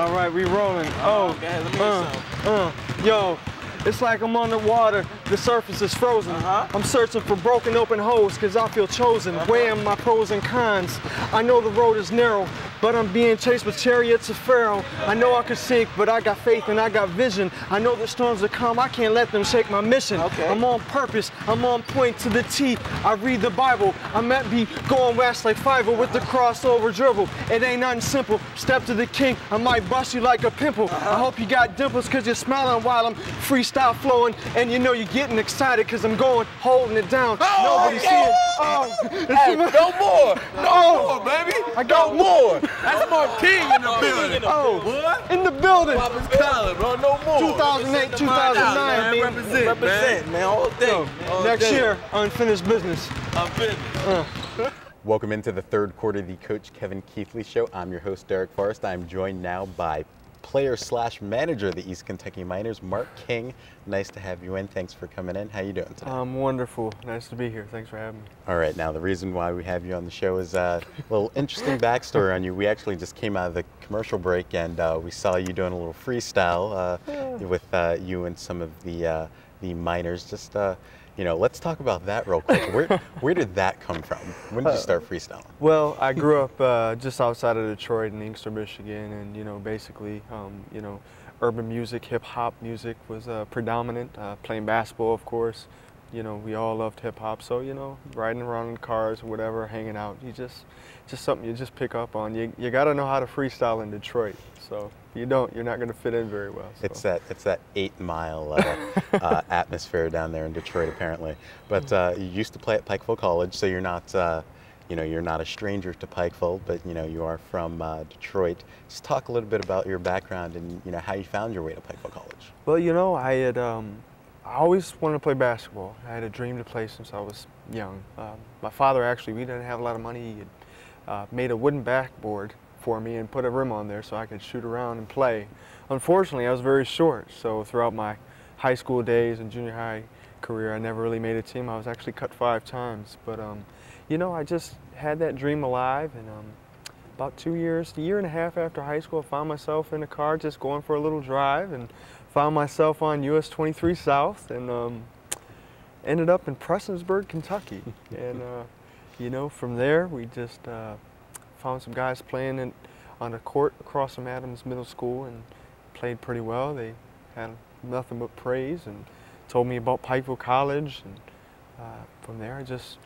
All right, we rolling. Oh, yo, it's like I'm underwater. The surface is frozen. I'm searching for broken open holes because I feel chosen. Weighing my pros and cons. I know the road is narrow, but I'm being chased with chariots of Pharaoh. I know I could sink, but I got faith and I got vision. I know the storms will come. I can't let them shake my mission. I'm on purpose. I'm on point to the T. I read the Bible. I might be going west like Fiverr with the crossover dribble. It ain't nothing simple. Step to the king. I might bust you like a pimple. I hope you got dimples because you're smiling while I'm freestyle flowing. And you know you're getting excited because I'm going, holding it down. Nobody's seeing. Hey, no more. No more, baby. I got more. That's more king in the building. What? In the building. Poppin's College, bro. No more. 2008, 2009, man. Represent, man. All day. Next year, unfinished business. Unfinished. Welcome into the third quarter of the Coach Kevin Keithley Show. I'm your host, Derek Forrest. I'm joined now by player/manager of the East Kentucky Miners, Mark King. Nice to have you in. Thanks for coming in. How you doing today? I'm wonderful. Nice to be here. Thanks for having me. All right. Now, the reason why we have you on the show is a little interesting backstory on you. We actually just came out of the commercial break, and we saw you doing a little freestyle with you and some of the Miners. Just you know, let's talk about that real quick. Where did that come from? When did you start freestyling? Well, I grew up just outside of Detroit in Inkster, Michigan, and you know, basically, you know, urban music, hip hop music was predominant. Playing basketball, of course. You know, we all loved hip hop, so you know, riding around in cars or whatever, hanging out. Just something you just pick up on. You got to know how to freestyle in Detroit. So if you don't, you're not going to fit in very well. So. It's that 8 Mile atmosphere down there in Detroit, apparently. But you used to play at Pikeville College, so you're not you know, you're not a stranger to Pikeville, but you know, you are from Detroit. Just talk a little bit about your background and you know how you found your way to Pikeville College. Well, you know, I always wanted to play basketball. I had a dream to play since I was young. My father actually, we didn't have a lot of money. He had made a wooden backboard for me and put a rim on there so I could shoot around and play. Unfortunately, I was very short, so throughout my high school days and junior high career, I never really made a team. I was actually cut 5 times, but you know, I just had that dream alive, and about a year and a half after high school, I found myself in a car just going for a little drive and found myself on US 23 South and ended up in Prestonsburg, Kentucky. And you know, from there we just found some guys playing on a court across from Adams Middle School and played pretty well. They had nothing but praise and told me about Pikeville College, and from there I just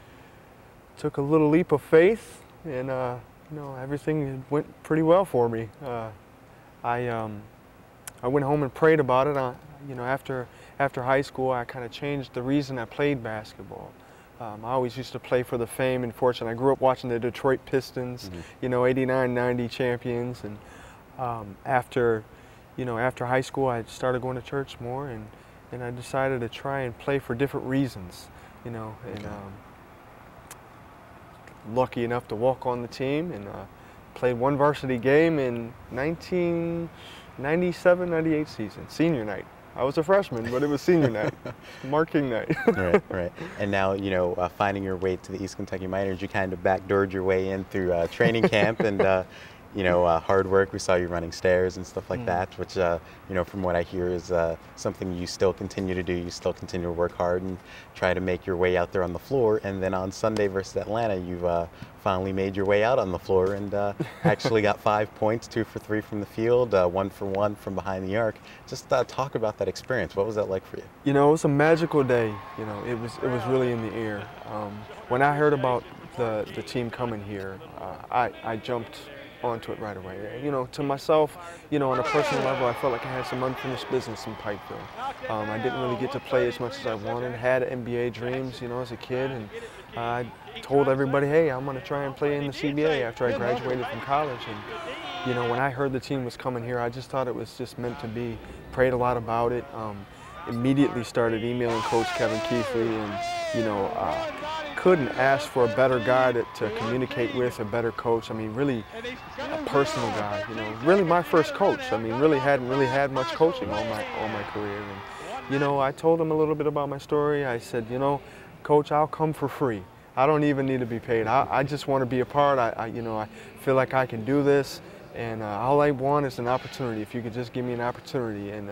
took a little leap of faith, and you know, everything went pretty well for me. I went home and prayed about it. You know, after high school, I kind of changed the reason I played basketball. I always used to play for the fame and fortune. I grew up watching the Detroit Pistons, you know, '89-'90 champions, and after high school, I started going to church more, and I decided to try and play for different reasons, you know, and lucky enough to walk on the team and played one varsity game in 1997-98 season, senior night. I was a freshman, but it was senior night, marking night. Right. And now, you know, finding your way to the East Kentucky Miners, you kind of backdoored your way in through training camp and, you know, hard work. We saw you running stairs and stuff like that, which, you know, from what I hear is something you still continue to do. You still continue to work hard and try to make your way out there on the floor. And then on Sunday versus Atlanta, you've finally made your way out on the floor and actually got 5 points, 2 for 3 from the field, 1 for 1 from behind the arc. Just talk about that experience. What was that like for you? You know, it was a magical day. You know, it was really in the air. When I heard about the team coming here, I jumped onto it right away. You know, to myself, you know, on a personal level, I felt like I had some unfinished business in Pikeville. I didn't really get to play as much as I wanted. Had NBA dreams, you know, as a kid, and I told everybody, hey, I'm going to try and play in the CBA after I graduated from college. And you know, when I heard the team was coming here, I just thought it was just meant to be. Prayed a lot about it. Immediately started emailing Coach Kevin Keithley, and you know, couldn't ask for a better guy to communicate with, a better coach. I mean, really a personal guy, you know, really my first coach. I mean, really hadn't had much coaching all my career. And, you know, I told him a little bit about my story. I said, you know, Coach, I'll come for free. I don't even need to be paid. I just want to be a part. You know, I feel like I can do this. And all I want is an opportunity. If you could just give me an opportunity. And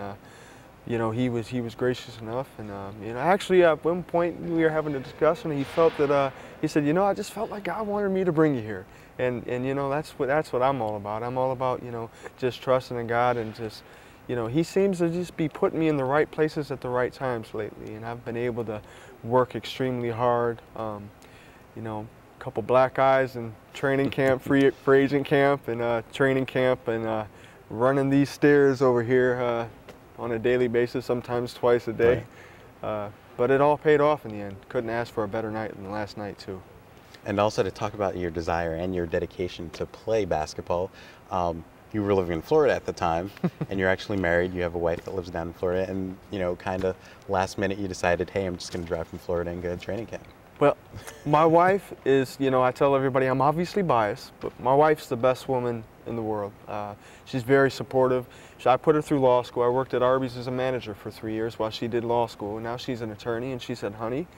you know, he was gracious enough. And you know, actually at one point we were having a discussion. He felt that he said, you know, I just felt like God wanted me to bring you here. And you know, that's what I'm all about. I'm all about, you know, just trusting in God and just, you know, he seems to just be putting me in the right places at the right times lately, and I've been able to work extremely hard. You know, a couple black eyes in training camp, free agent camp, and training camp, and running these stairs over here on a daily basis, sometimes twice a day. Right. But it all paid off in the end. Couldn't ask for a better night than last night too. And also to talk about your desire and your dedication to play basketball. You were living in Florida at the time, and you're actually married. You have a wife that lives down in Florida, and you know, kind of last minute you decided, hey, I'm just going to drive from Florida and go to training camp. Well, my wife is, you know, I tell everybody I'm obviously biased, but my wife's the best woman in the world. She's very supportive. I put her through law school. I worked at Arby's as a manager for 3 years while she did law school. Now she's an attorney, and she said, honey,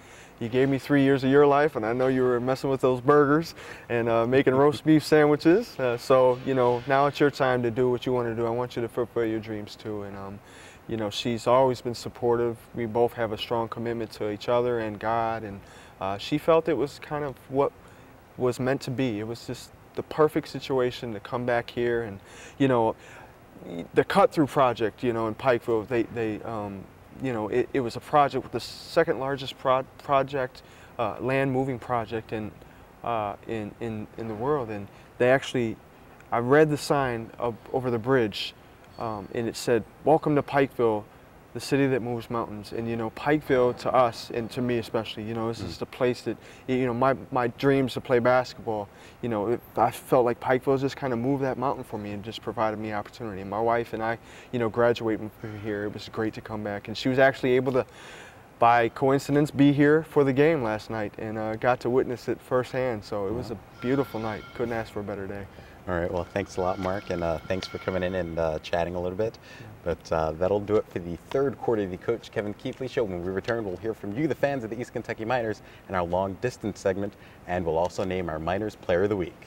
you gave me 3 years of your life, and I know you were messing with those burgers and making roast beef sandwiches. So, you know, now it's your time to do what you want to do. I want you to fulfill your dreams too. And, you know, she's always been supportive. We both have a strong commitment to each other and God. And she felt it was kind of what was meant to be. It was just the perfect situation to come back here. And, you know, the cut-through project, you know, in Pikeville, you know, it was a project with the second largest project, land moving project in the world. And they actually, I read the sign over the bridge, and it said, "Welcome to Pikeville, the city that moves mountains." And you know, Pikeville to us, and to me especially, you know, this is the place that, you know, my dreams to play basketball, you know, I felt like Pikeville just kind of moved that mountain for me and just provided me opportunity. And my wife and I, you know, graduating from here, it was great to come back. And she was actually able to, by coincidence, be here for the game last night, and got to witness it firsthand. So it was a beautiful night. Couldn't ask for a better day. All right, well, thanks a lot, Mark, and thanks for coming in and chatting a little bit. But that'll do it for the third quarter of the Coach Kevin Keithley Show. When we return, we'll hear from you, the fans of the East Kentucky Miners, in our long distance segment, and we'll also name our Miners Player of the Week.